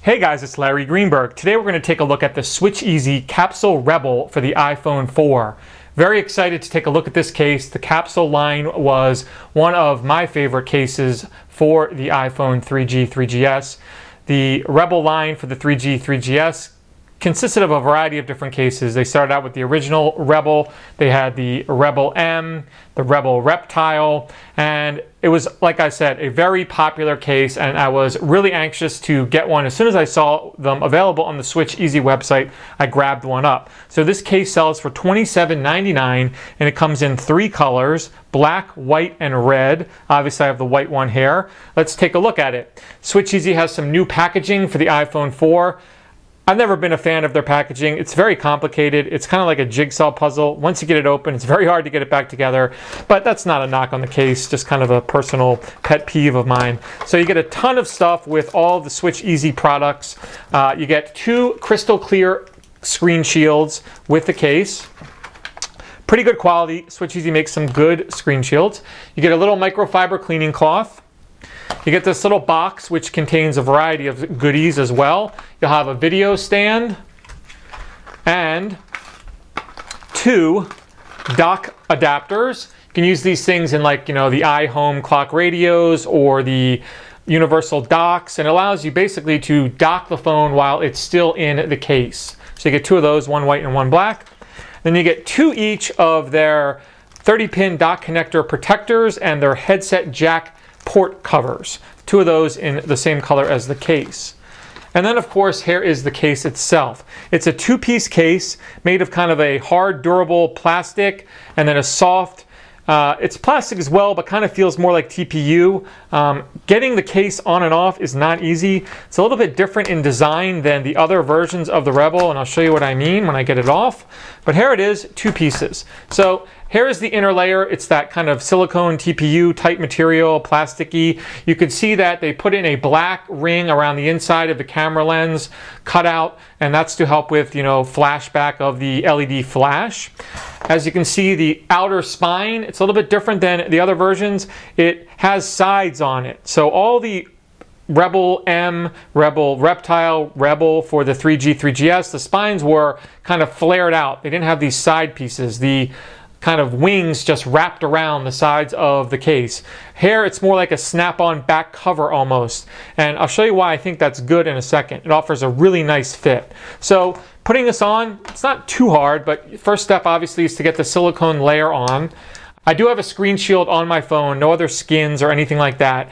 Hey guys, it's Larry Greenberg. Today we're going to take a look at the Switch Easy Capsule Rebel for the iPhone 4. Very excited to take a look at this case. The Capsule line was one of my favorite cases for the iPhone 3G, 3GS. The Rebel line for the 3G, 3GS consisted of a variety of different cases. They started out with the original Rebel, they had the Rebel M, the Rebel Reptile, and it was, like I said, a very popular case, and I was really anxious to get one. As soon as I saw them available on the Switch Easy website, I grabbed one up. So this case sells for $27.99, and it comes in three colors: black, white, and red. Obviously I have the white one here. Let's take a look at it. Switch Easy has some new packaging for the iPhone 4. I've never been a fan of their packaging. It's very complicated. It's kind of like a jigsaw puzzle. Once you get it open, it's very hard to get it back together, but that's not a knock on the case, just kind of a personal pet peeve of mine. So you get a ton of stuff with all the Switch Easy products. You get two crystal clear screen shields with the case. Pretty good quality. Switch Easy makes some good screen shields. You get a little microfiber cleaning cloth. You get this little box which contains a variety of goodies as well. You'll have a video stand and two dock adapters. You can use these things in, like, the iHome clock radios or the universal docks, and it allows you basically to dock the phone while it's still in the case. So you get two of those, one white and one black. Then you get two each of their 30-pin dock connector protectors and their headset jack port covers. Two of those in the same color as the case. And then, of course, here is the case itself. It's a two-piece case made of kind of a hard, durable plastic and then a soft, it's plastic as well, but kind of feels more like TPU. Getting the case on and off is not easy. It's a little bit different in design than the other versions of the Rebel, and I'll show you what I mean when I get it off. But here it is, two pieces. So here is the inner layer. It's that kind of silicone TPU type material, plasticky. You can see that they put in a black ring around the inside of the camera lens cutout, and that's to help with, flashback of the LED flash. As you can see, the outer spine, it's a little bit different than the other versions. It has sides on it. So all the Rebel M, Rebel Reptile, Rebel for the 3G, 3GS, the spines were kind of flared out. They didn't have these side pieces. The kind of wings just wrapped around the sides of the case. Here it's more like a snap-on back cover almost, and I'll show you why I think that's good in a second. It offers a really nice fit. So putting this on, it's not too hard, but first step obviously is to get the silicone layer on. I do have a screen shield on my phone, no other skins or anything like that.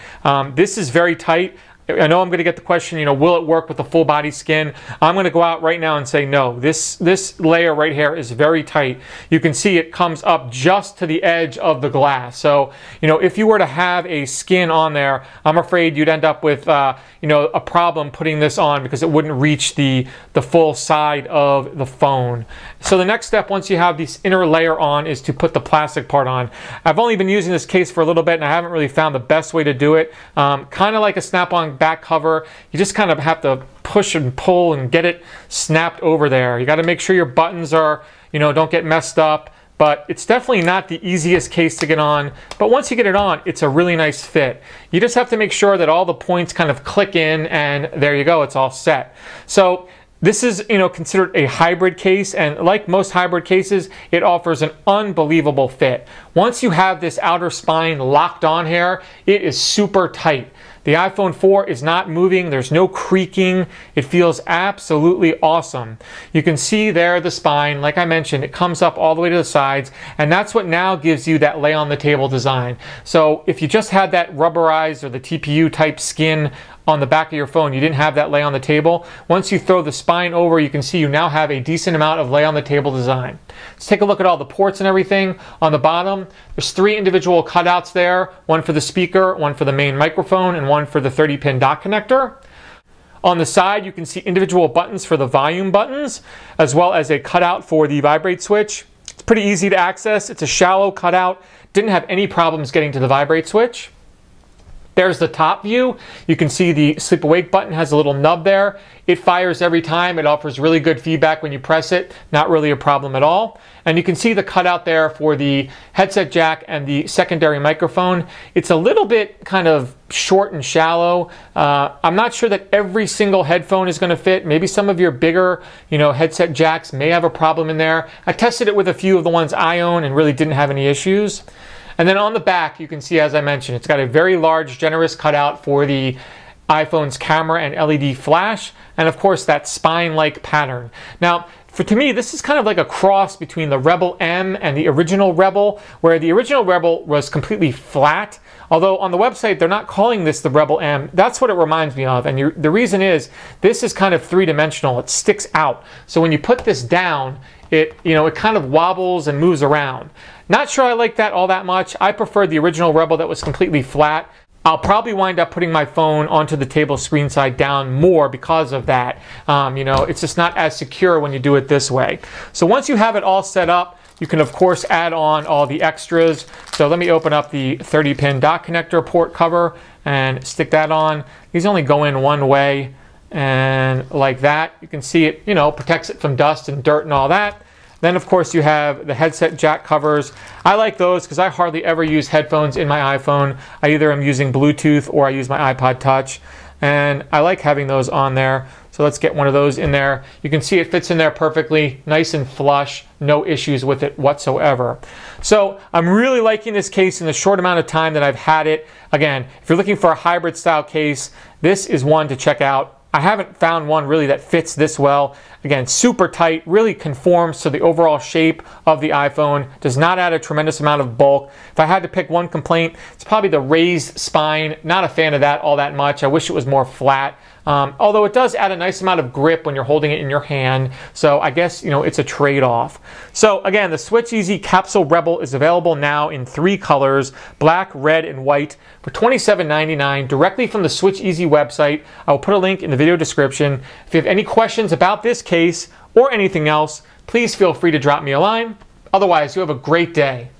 This is very tight. I know I'm going to get the question, will it work with the full body skin? I'm going to go out right now and say no. This layer right here is very tight. You can see it comes up just to the edge of the glass. So, if you were to have a skin on there, I'm afraid you'd end up with, a problem putting this on because it wouldn't reach the full side of the phone. So the next step, once you have this inner layer on, is to put the plastic part on. I've only been using this case for a little bit, and I haven't really found the best way to do it. Kind of like a snap-on back cover. You just kind of have to push and pull and get it snapped over there. You got to make sure your buttons are, don't get messed up. But it's definitely not the easiest case to get on. But once you get it on, it's a really nice fit. You just have to make sure that all the points kind of click in, and there you go, it's all set. So this is, considered a hybrid case, and like most hybrid cases, it offers an unbelievable fit. Once you have this outer spine locked on here, it is super tight. The iPhone 4 is not moving. There's no creaking. It feels absolutely awesome. You can see there the spine. Like I mentioned, it comes up all the way to the sides, and that's what now gives you that lay on the table design. So if you just had that rubberized or the TPU type skin on the back of your phone, you didn't have that lay on the table. Once you throw the spine over, you can see you now have a decent amount of lay on the table design. Let's take a look at all the ports and everything. On the bottom, there's three individual cutouts there, one for the speaker, one for the main microphone, and one for the 30-pin dock connector. On the side, you can see individual buttons for the volume buttons, as well as a cutout for the vibrate switch. It's pretty easy to access. It's a shallow cutout. Didn't have any problems getting to the vibrate switch. There's the top view. You can see the sleep awake button has a little nub there. It fires every time. It offers really good feedback when you press it. Not really a problem at all. And you can see the cutout there for the headset jack and the secondary microphone. It's a little bit kind of short and shallow. I'm not sure that every single headphone is going to fit. Maybe some of your bigger, headset jacks may have a problem in there. I tested it with a few of the ones I own and really didn't have any issues. And then on the back, you can see, as I mentioned, it's got a very large, generous cutout for the iPhone's camera and LED flash, and of course that spine-like pattern. Now, to me, this is kind of like a cross between the Rebel M and the original Rebel, where the original Rebel was completely flat. Although on the website, they're not calling this the Rebel M. That's what it reminds me of. And the reason is, this is kind of three-dimensional. It sticks out. So when you put this down, it kind of wobbles and moves around. Not sure I like that all that much. I prefer the original Rebel that was completely flat. I'll probably wind up putting my phone onto the table screen side down more because of that. It's just not as secure when you do it this way. So once you have it all set up, you can of course add on all the extras. So let me open up the 30-pin dock connector port cover and stick that on. These only go in one way, and like that. You can see it, protects it from dust and dirt and all that. Then of course you have the headset jack covers. I like those because I hardly ever use headphones in my iPhone. I either am using Bluetooth or I use my iPod Touch, and I like having those on there. So let's get one of those in there. You can see it fits in there perfectly, nice and flush, no issues with it whatsoever. So I'm really liking this case in the short amount of time that I've had it. Again, if you're looking for a hybrid style case, this is one to check out. I haven't found one really that fits this well. Again, super tight, really conforms to the overall shape of the iPhone, does not add a tremendous amount of bulk. If I had to pick one complaint, it's probably the raised spine. Not a fan of that all that much. I wish it was more flat. Although it does add a nice amount of grip when you're holding it in your hand. So I guess, it's a trade-off. So again, the Switch Easy Capsule Rebel is available now in 3 colors, black, red, and white, for $27.99 directly from the Switch Easy website. I will put a link in the video description. If you have any questions about this case or anything else, please feel free to drop me a line. Otherwise, you have a great day.